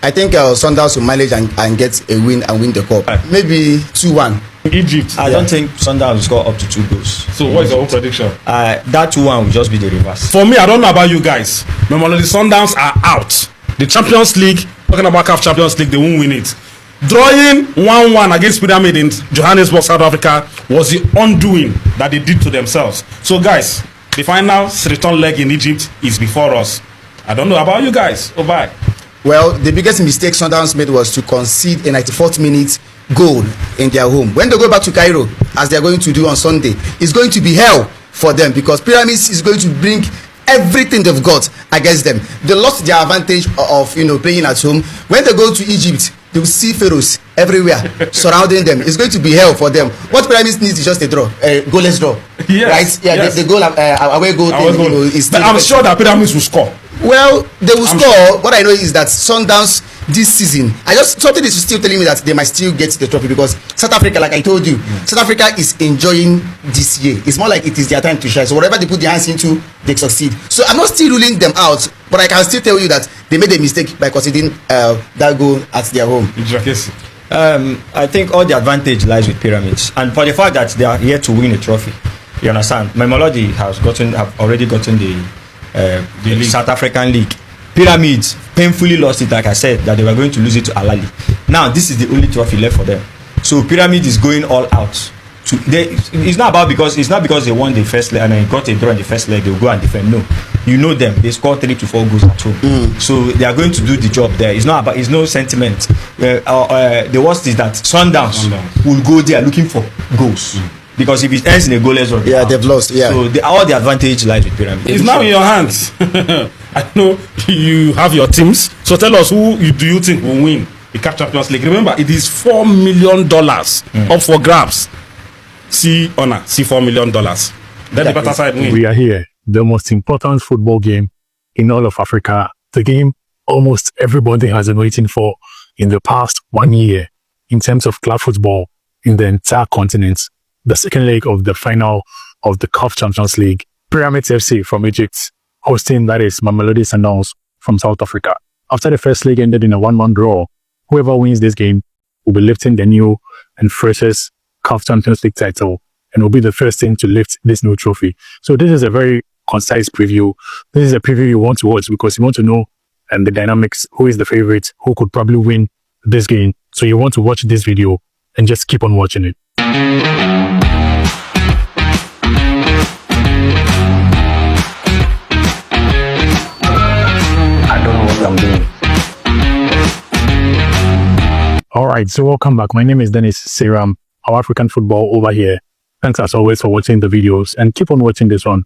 I think Sundowns will manage and get a win and win the cup. Maybe 2-1. Egypt. I don't think Sundowns will score up to 2 goals. So what is your own prediction? That 2-1 will just be the reverse. For me, I don't know about you guys. Mamelodi Sundowns are out. The Champions League, talking about CAF Champions League, they won't win it. Drawing 1-1 against Pyramid in Johannesburg, South Africa was the undoing that they did to themselves. So guys, the final return leg in Egypt is before us. I don't know about you guys. Oh, bye. Well, the biggest mistake Sundowns made was to concede a 94th minute goal in their home. When they go back to Cairo, as they are going to do on Sunday, it's going to be hell for them because Pyramids is going to bring everything they've got against them. They lost their advantage of playing at home. When they go to Egypt, they will see pharaohs everywhere surrounding them. It's going to be hell for them. What Pyramids needs is just a draw, a goalless draw. Yes, right? Yeah, yes. The goal, away goal thing. But I'm sure that Pyramids will score. Well, they will score. Sure. What I know is that Sundowns this season, something is still telling me that they might still get the trophy because South Africa, like I told you, South Africa is enjoying this year. It's more like it is their time to shine. So whatever they put their hands into, they succeed. So I'm not still ruling them out, but I can still tell you that they made a mistake by conceding that goal at their home. I think all the advantage lies with Pyramids, and for the fact that they are here to win a trophy, you understand. Mamelodi have already gotten the South African League. Pyramids painfully lost it, like I said, that they were going to lose it to Al Ahly. Now this is the only trophy left for them. So Pyramid is going all out. It's not because they won the first leg and then got a draw in the first leg, they'll go and defend. No, you know them. They score 3 to 4 goals at home. So they are going to do the job there. It's no sentiment. The worst is that Sundowns will go there looking for goals. Because if it ends in a goalless draw, they've lost. Yeah. So all the advantage lies with Pyramid. It's now in your hands. I know you have your teams. So tell us who do you think will win the CAF Champions League? Remember, it is $4 million up for grabs. See $4 million. Then the better side win. We are here. The most important football game in all of Africa. The game almost everybody has been waiting for in the past 1 year in terms of club football in the entire continent. The second leg of the final of the CAF Champions League. Pyramids FC from Egypt hosting, that is, Mamelodi Sundowns from South Africa. After the first leg ended in a 1-1 draw, whoever wins this game will be lifting the new and freshest CAF Champions League title and will be the first team to lift this new trophy. So this is a very concise preview. This is a preview you want to watch because you want to know the dynamics, who is the favorite, who could probably win this game. So you want to watch this video and just keep on watching it. I'm doing. All right, so welcome back. My name is Dennis Seram, our African football over here. Thanks as always for watching the videos and keep on watching this one.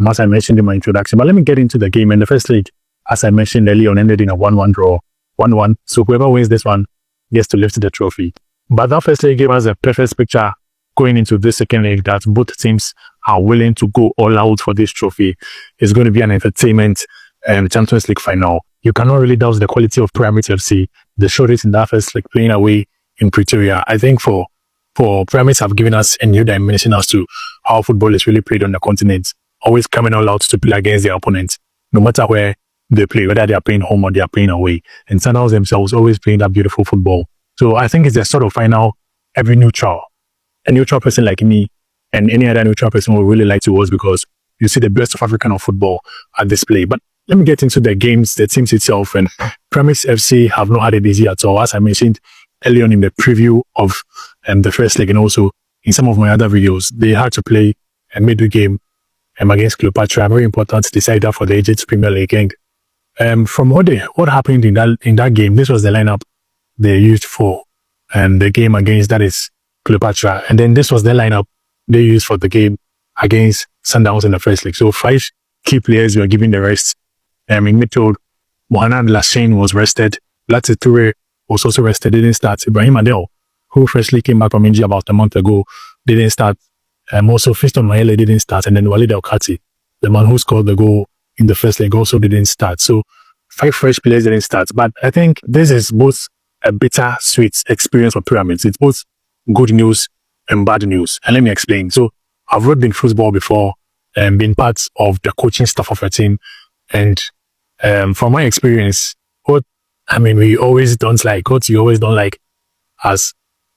As I mentioned in my introduction, but let me get into the game. In the first leg, as I mentioned earlier on, ended in a 1-1 draw, 1-1. So whoever wins this one gets to lift the trophy. But that first leg gave us a perfect picture going into this second leg that both teams are willing to go all out for this trophy. It's going to be an entertainment Champions League final. You cannot really doubt the quality of Pyramids FC. They showed it in that first leg playing away in Pretoria. I think for Pyramids have given us a new dimension as to how football is really played on the continent. Always coming all out to play against their opponent, no matter where they play, whether they are playing home or they are playing away. And Sundowns themselves always playing that beautiful football. So I think it's a sort of final every a neutral person like me and any other neutral person would really like to watch because you see the best of African football at display. But let me get into the games, the teams itself. And Pyramids FC have not had it easy at all. As I mentioned earlier on in the preview of the first leg and also in some of my other videos, they had to play a midweek game against Cleopatra, a very important decider for the Egypt Premier League. And from what happened in that game, this was the lineup they used for the game against, that is, Cleopatra. And then this was the lineup they used for the game against Sundowns in the first leg. So 5 key players were given the rest. In midfield, Mohamed Lashain was rested. Latif Toure was also rested, didn't start. Ibrahim Adel, who freshly came back from injury about a month ago, didn't start. Also, Fiston Mayele didn't start. And then Walid El-Khati, the man who scored the goal in the first leg, also didn't start. So 5 fresh players didn't start. But I think this is both a bitter-sweet experience for Pyramids. It's both good news and bad news. And let me explain. So I've worked in football before and been part of the coaching staff of a team. And from my experience, what I mean, we always don't like, what you always don't like as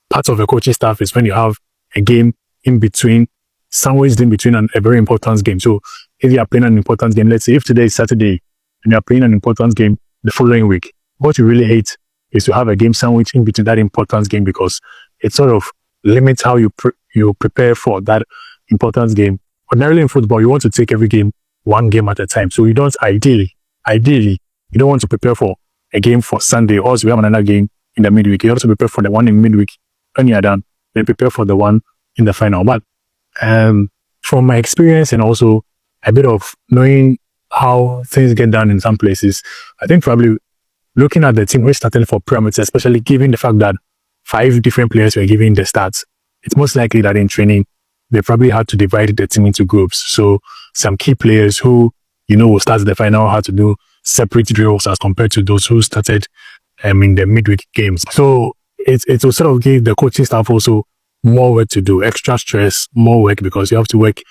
part of a coaching staff is when you have a game in between, sandwiched in between a very important game. So if you are playing an important game, let's say if today is Saturday and you are playing an important game the following week, what you really hate is to have a game sandwich in between that important game, because it sort of limits how you prepare for that important game. Ordinarily in football, you want to take every game one game at a time. So you don't ideally, you don't want to prepare for a game for Sunday, or we have another game in the midweek. You also prepare for the one in midweek when you are done, then prepare for the one in the final. But from my experience and also a bit of knowing how things get done in some places, I think probably looking at the team which started for Pyramids, especially given the fact that 5 different players were given the stats, it's most likely that in training, they probably had to divide the team into groups. So some key players who, will start the final had to do separate drills as compared to those who started in the midweek games. So it will sort of give the coaching staff also more work to do, extra stress, more work, because you have to work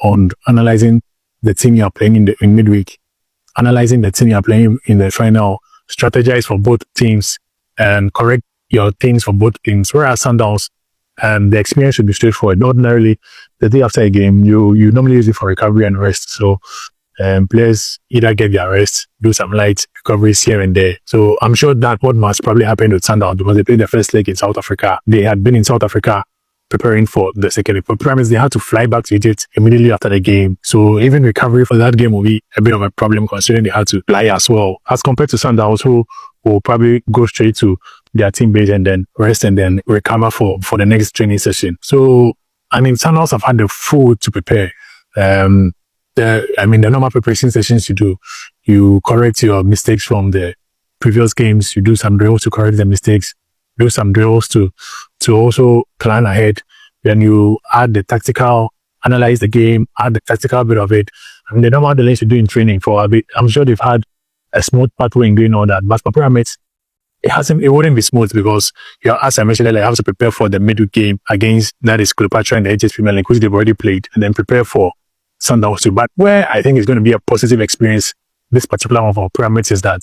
on analyzing the team you are playing in midweek, analyzing the team you are playing in the final, strategize for both teams, and correct your things for both teams. Whereas Sundowns, the experience should be straightforward. Ordinarily, the day after a game, you normally use it for recovery and rest. So players either get their rest, do some light recoveries here and there. So I'm sure that what must probably happen with Sundowns, because they played their first leg in South Africa. They had been in South Africa preparing for the second leg. For Pyramids, they had to fly back to Egypt immediately after the game. So even recovery for that game will be a bit of a problem, considering they had to fly as well, as compared to Sundowns, who will probably go straight to their team base and then rest and then recover for the next training session. So, I mean, Sundowns have had the food to prepare. The normal preparation sessions you do, you correct your mistakes from the previous games, you do some drills to correct the mistakes, do some drills to also plan ahead. Then you add the tactical, analyze the game, add the tactical bit of it. I mean, the normal delays you do in training for a bit. I'm sure they've had a smooth pathway in doing all that. But for Pyramids, it wouldn't be smooth, because as I mentioned earlier, I have to prepare for the midweek game against, that is Cleopatra in the HS Premier League, which they've already played, and then prepare for Sundowns too. But where I think it's going to be a positive experience, this particular one for Pyramids, is that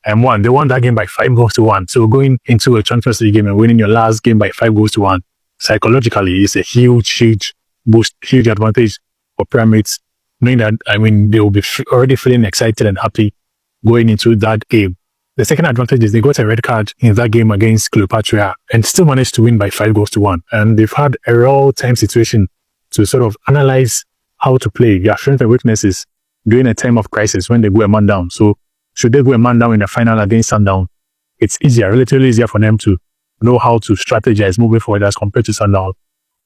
they won that game by 5-1. So going into a Champions League game and winning your last game by 5-1, psychologically, is a huge boost, huge advantage for Pyramids, knowing that, they will be already feeling excited and happy going into that game. The second advantage is they got a red card in that game against Cleopatra and still managed to win by 5-1. And they've had a real-time situation to sort of analyze how to play their strengths and weaknesses during a time of crisis when they go a man down. So should they go a man down in the final against Sundown, it's relatively easier for them to know how to strategize moving forward as compared to Sundown,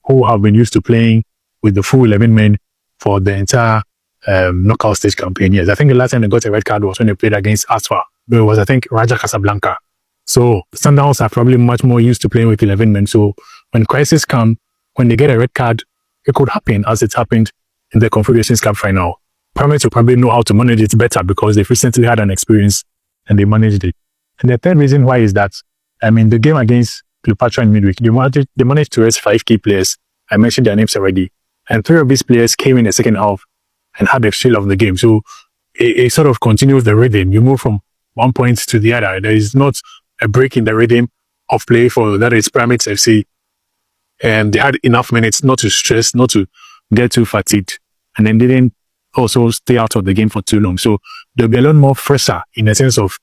who have been used to playing with the full 11 men for the entire knockout stage campaign. Yes, I think the last time they got a red card was when they played against Asfa. It was, I think, Raja Casablanca. So Sundowns are probably much more used to playing with 11 men. So when crisis come, when they get a red card, it could happen as it happened in the Confederations Cup final. Pyramids will probably know how to manage it better, because they've recently had an experience and they managed it. And the third reason why is that, the game against Cleopatra in midweek, they managed to rest 5 key players. I mentioned their names already. And 3 of these players came in the second half and had the feel of the game. So it sort of continues the rhythm. You move from one point to the other. There is not a break in the rhythm of play for that is Pyramids FC. And they had enough minutes not to stress, not to get too fatigued, and then didn't also stay out of the game for too long. So they'll be a lot more fresher in the sense of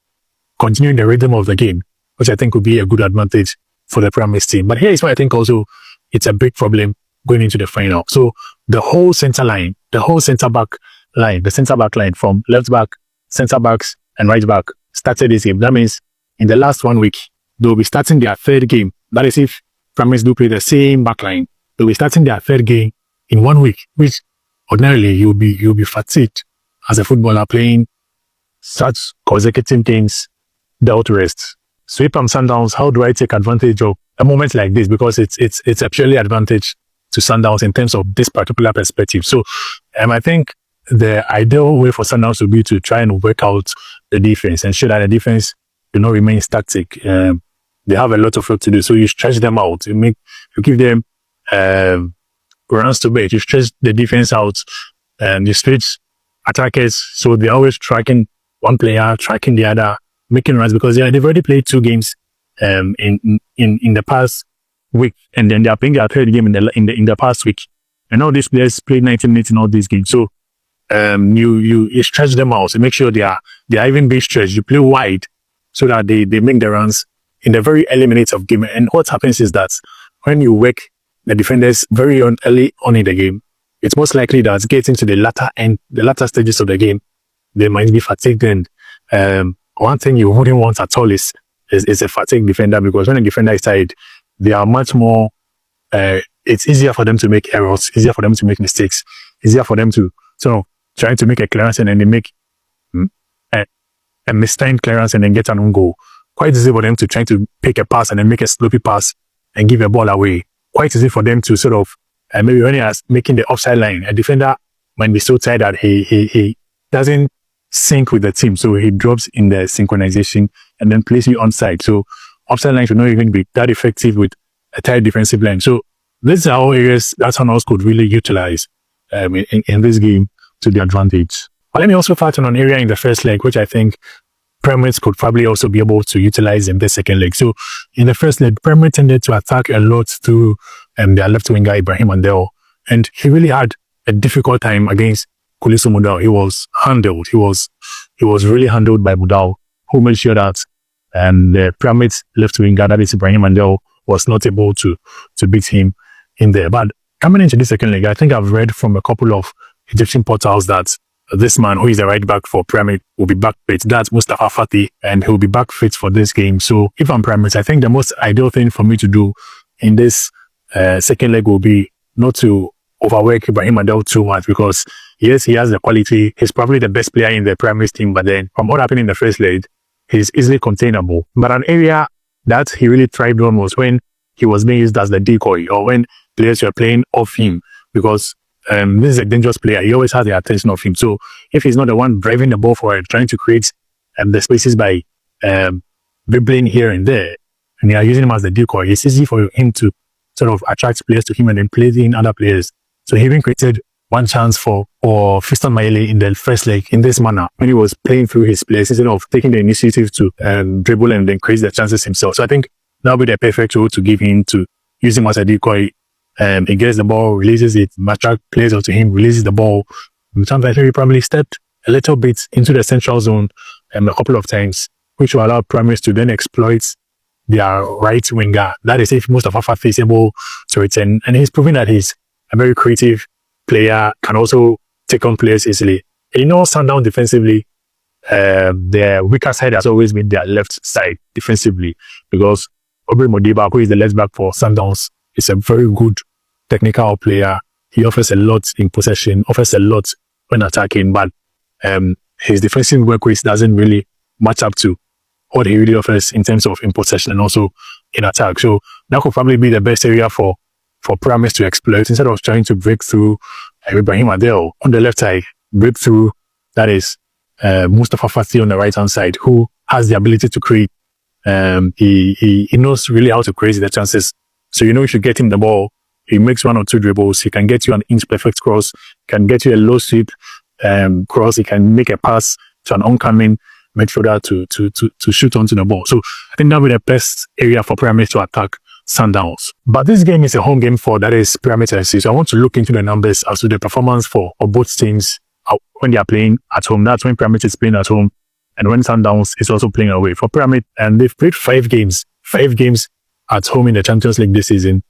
continuing the rhythm of the game, which I think would be a good advantage for the Pyramids team. But here is why I think also it's a big problem going into the final. So the whole center line, the whole center back line from left back, center backs, and right back started this game. That means in the last 1 week, they'll be starting their third game. That is if Pyramids do play the same back line. They'll be starting their third game in 1 week, which ordinarily you'll be fatigued as a footballer playing such consecutive games without rest. So if I'm Sundowns, how do I take advantage of a moment like this? Because it's a purely advantage to Sundowns in terms of this particular perspective. So I think the ideal way for Sundowns would be to try and work out the defense, ensure that the defense remain static. They have a lot of work to do. So you stretch them out. You give them runs to bait. You stretch the defense out, and you stretch attackers. So they're always tracking one player, tracking the other, making runs because they've already played 2 games in the past week, and then they are playing their 3rd game in the past week. And all these players played 90 minutes in all these games. So you stretch them out and make sure they are even being stretched. You play wide so that they make the runs in the very early minutes of game. And what happens is that when you work the defenders very early on in the game, it's most likely that getting to the latter stages of the game, they might be fatigued. And one thing you wouldn't want at all is a fatigued defender, because when a defender is tired, they are much more, it's easier for them to make errors, easier for them to make mistakes, easier for them to try to make a clearance and then they make a mistimed clearance and then get an own goal. Quite easy for them to try to pick a pass and then make a sloppy pass and give a ball away. Quite easy for them to maybe when he is making the offside line, a defender might be so tired that he doesn't sync with the team. So he drops in the synchronization and then plays you onside. So offside line should not even be that effective with a tight defensive line. So these are all areas that Sundowns could really utilize in this game to the advantage. But let me also touch on an area in the first leg, which I think Pyramids could probably also be able to utilize in the second leg. So in the first leg, Pyramid tended to attack a lot through their left winger Ibrahim Andel, and he really had a difficult time against Kuliso Mudau. He was handled. He was really handled by Mudau, who made sure that the Pyramids left winger, that is Ibrahim Andel, was not able to beat him in there. But coming into the second leg, I think I've read from a couple of Egyptian portals that this man, who is the right back for Pyramid, will be back fit. That's Mustafa Fati, and he'll be back fit for this game. So if I'm Pyramids, I think the most ideal thing for me to do in this second leg will be not to overwork Ibrahim Andel too much, because yes, he has the quality. He's probably the best player in the Pyramids team, but then from what happened in the first leg, he's easily containable. But an area that he really thrived on was when he was being used as the decoy, or when players were playing off him, because this is a dangerous player. He always has the attention of him. So if he's not the one driving the ball forward, trying to create the spaces by dribbling here and there, and they are using him as the decoy, it's easy for him to sort of attract players to him and then play in other players. So he even created one chance for Fiston Mayele in the first leg in this manner, when he was playing through his players instead of taking the initiative to dribble and then create the chances himself. So I think that would be the perfect role to give him, to use him as a decoy. He gets the ball, releases it, attract players onto him, releases the ball. Sometimes I think he probably stepped a little bit into the central zone a couple of times, which will allow Pyramids to then exploit their right winger. That is, if Mustafa Fati is able to return. And he's proving that he's a very creative player, can also take on players easily. And Sundown defensively, their weaker side has always been their left side defensively, because Aubrey Modiba, who is the left back for Sundowns, is a very good technical player. He offers a lot in possession, offers a lot when attacking, but his defensive work rate doesn't really match up to what he really offers in terms of in possession and also in attack. So that could probably be the best area for Pyramids to exploit, instead of trying to break through Ibrahim Adel on the left side, break through, that is Mustafa Fati on the right hand side, who has the ability to create. He knows really how to create the chances. So if you get him the ball, he makes 1 or 2 dribbles, he can get you an inch perfect cross, can get you a low sweep cross, he can make a pass to an oncoming midfielder to shoot onto the ball. So I think that would be the best area for Pyramids to attack Sundowns. But this game is a home game for, that is, Pyramids FC. So I want to look into the numbers as to the performance of both teams when they are playing at home. That's when Pyramids is playing at home, and when Sundowns is also playing away. For Pyramid, and they've played 5 games at home in the Champions League this season.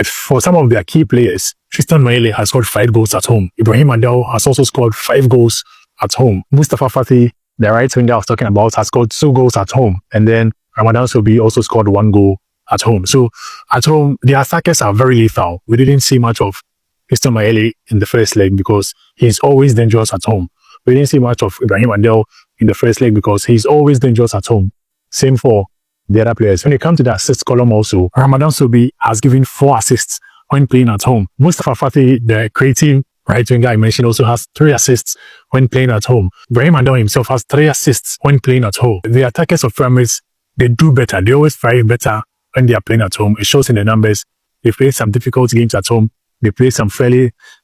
For some of their key players, Fiston Mayele has scored 5 goals at home. Ibrahim Andel has also scored 5 goals at home. Mustafa Fati, the right winger I was talking about, has scored 2 goals at home. And then Ramadan Sobi also scored 1 goal at home. So at home, the attackers are very lethal. We didn't see much of Fiston Mayele in the first leg because he's always dangerous at home. We didn't see much of Ibrahim Andel in the first leg because he's always dangerous at home. Same for the other players. When it comes to the assist column also, Ramadan Sobi has given 4 assists when playing at home. Mustafa Fati, the creative right winger I mentioned, also has 3 assists when playing at home. Ibrahim Andel himself has 3 assists when playing at home. The attackers of Pyramids, they do better. They always thrive better when they are playing at home. It shows in the numbers. They play some difficult games at home. They play some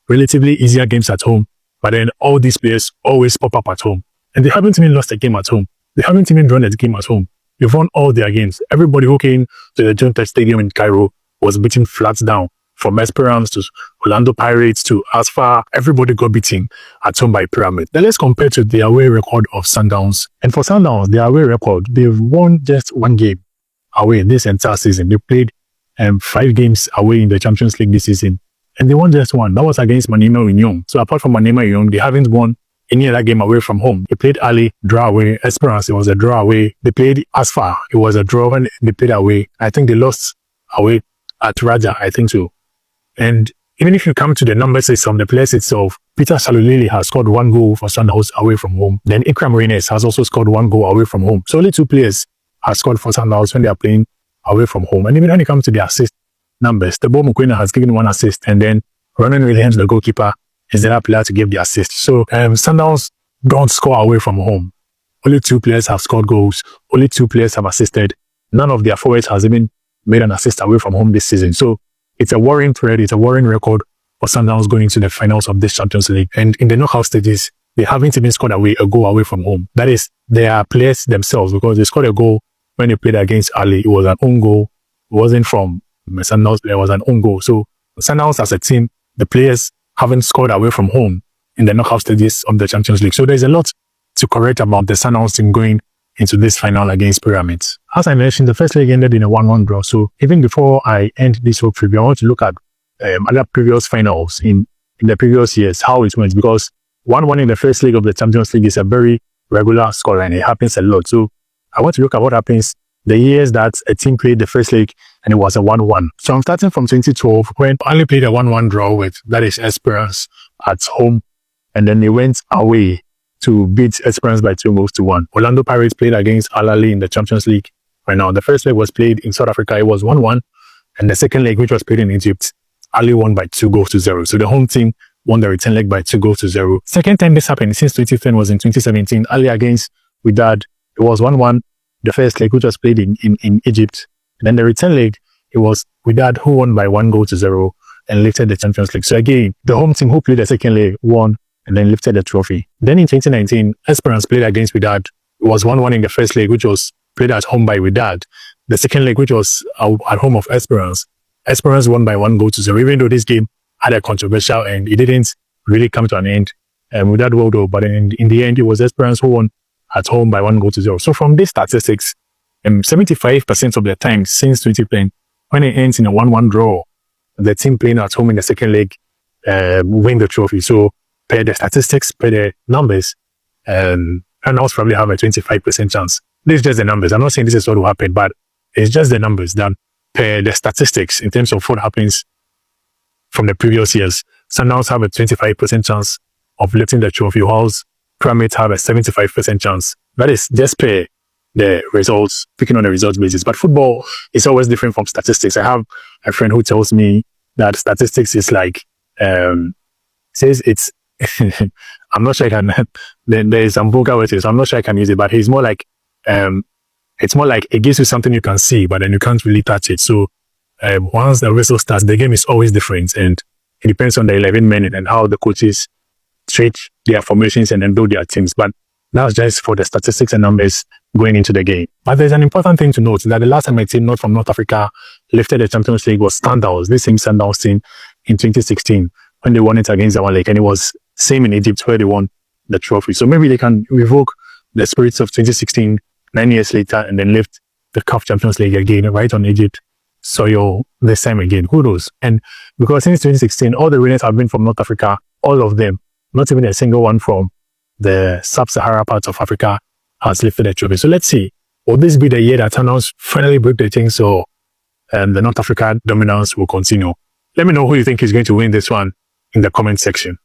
relatively easier games at home. But then all these players always pop up at home. And they haven't even lost a game at home. They haven't even drawn a game at home. They've won all their games. Everybody who came to the Joint Stadium in Cairo was beaten flat down. From Esperance to Orlando Pirates to Asfar, everybody got beaten at home by Pyramid. Then let's compare to the away record of Sundowns. And for Sundowns, their away record, they've won just one game away this entire season. They played 5 games away in the Champions League this season, and they won just one. That was against Manema Union. So apart from Manema Union, they haven't won any other game away from home. They played Ali, draw away. Esperance, it was a draw away. They played Asfar, it was a draw when they played away. I think they lost away at Raja, I think so. And even if you come to the numbers from the players itself, Peter Salulili has scored 1 goal for Sundowns away from home. Then Ikram Reines has also scored 1 goal away from home. So only 2 players have scored for Sundowns when they are playing away from home. And even when it comes to the assist numbers, the Bo Mukwena has given 1 assist, and then Ronan Williams, the goalkeeper, is the other player to give the assist. So Sundowns don't score away from home. Only 2 players have scored goals. Only 2 players have assisted. None of their forwards has even made an assist away from home this season. So it's a worrying thread. It's a worrying record for Sundowns going into the finals of this Champions League. And in the knockout stages, they haven't even scored a goal away from home. That is, they are players themselves, because they scored a goal when they played against Ali. It was an own goal. It wasn't from Sundowns. It was an own goal. So Sundowns as a team, the players haven't scored away from home in the knockout stages of the Champions League. So there's a lot to correct about the Sundowns team going into this final against Pyramids. As I mentioned, the first leg ended in a 1-1 draw. So even before I end this whole preview, I want to look at other previous finals in the previous years, how it went, because 1-1 in the first leg of the Champions League is a very regular scoreline. It happens a lot. So I want to look at what happens the years that a team played the first leg and it was a 1-1. So I'm starting from 2012, when only played a 1-1 draw with, that is, Esperance at home, and then they went away to beat Esperance by 2-1. Orlando Pirates played against Al Ahly in the Champions League. Right now, the first leg was played in South Africa. It was 1-1. And the second leg, which was played in Egypt, Al Ahly won by 2-0. So the home team won the return leg by 2-0. Second time this happened since 2010 was in 2017. Al Ahly against Wydad. It was 1-1. The first leg, which was played in Egypt. And then the return leg, it was Wydad who won by 1-0 and lifted the Champions League. So again, the home team who played the second leg won and then lifted the trophy. Then in 2019, Esperance played against Wydad. It was 1-1 in the first leg, which was played at home by Wydad. The second leg, which was at home of Esperance, Esperance won by 1-0. Even though this game had a controversial end, it didn't really come to an end. Wydad won though, but in the end, it was Esperance who won at home by 1-0. So from these statistics, 75% of the time since 2010, when it ends in a 1-1 draw, the team playing at home in the second leg win the trophy. So per the statistics, per the numbers, Sundowns probably have a 25% chance. This is just the numbers. I'm not saying this is what will happen, but it's just the numbers that per the statistics in terms of what happens from the previous years. Sundowns have a 25% chance of lifting the trophy, whilst Pyramids have a 75% chance. That is just per the results, picking on the results basis. But football is always different from statistics. I have a friend who tells me that statistics is like, says it's, I'm not sure I can, there is some vulgar with it, so I'm not sure I can use it, but he's more like, it's more like it gives you something you can see, but then you can't really touch it. So once the whistle starts, the game is always different, and it depends on the 11 men and how the coaches treat their formations and then build their teams. But that's just for the statistics and numbers going into the game. But there's an important thing to note, that the last time a team not from North Africa lifted the Champions League was Sundowns, this same Sundowns team in 2016, when they won it against Zamalek, and it was same in Egypt where they won the trophy. So maybe they can revoke the spirits of 2016 9 years later and then lift the CAF Champions League again right on Egypt soil this time again. Who knows? And because since 2016, all the winners have been from North Africa, all of them, not even a single one from the sub-Sahara part of Africa has lifted the trophy. So let's see, will this be the year that Sundowns finally break the thing, so the North Africa dominance will continue? Let me know who you think is going to win this one in the comment section.